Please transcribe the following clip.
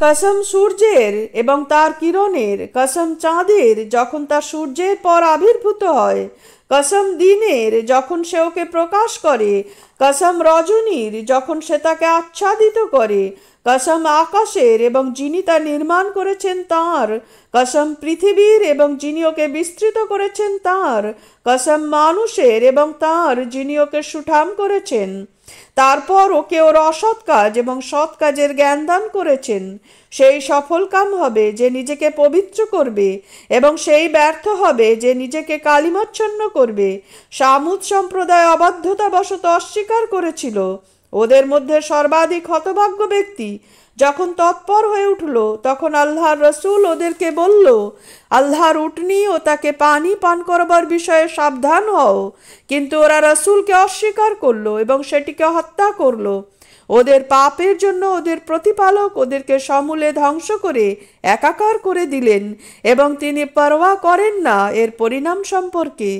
কসম সূর্যের এবং তার কিরণের, কসম চাঁদের যখন তা সূর্যের পর আবির্ভূত হয়, কসম দিনের যখন সে ওকে প্রকাশ করে, কসম রজনীর যখন সে তাকে আচ্ছাদিত করে, কসম আকাশের এবং যিনি তা নির্মাণ করেছেন তাঁর, কসম পৃথিবীর এবং যিনি ওকে বিস্তৃত করেছেন তাঁর, কসম মানুষের এবং তাঁর যিনি ওকে সুঠাম করেছেন। তারপর ওকে ওর অসৎ কাজ এবং সৎ কাজের জ্ঞান দান করেছেন। সেই সফলকাম হবে যে নিজেকে পবিত্র করবে, এবং সেই ব্যর্থ হবে যে নিজেকে কালিমাচ্ছন্ন করবে। সামুদ সম্প্রদায় অবাধ্যতাবশত অস্বীকার করেছিল। ওদের মধ্যে সর্বাধিক হতভাগ্য ব্যক্তি যখন তৎপর হয়ে উঠল, তখন আল্লাহর রসুল ওদেরকে বলল, আল্লাহর উটনি ও তাকে পানি পান করবার বিষয়ে সাবধান হও। কিন্তু ওরা রসুলকে অস্বীকার করলো এবং সেটিকে হত্যা করলো। ওদের পাপের জন্য ওদের প্রতিপালক ওদেরকে সমূলে ধ্বংস করে একাকার করে দিলেন, এবং তিনি পরোয়া করেন না এর পরিণাম সম্পর্কে।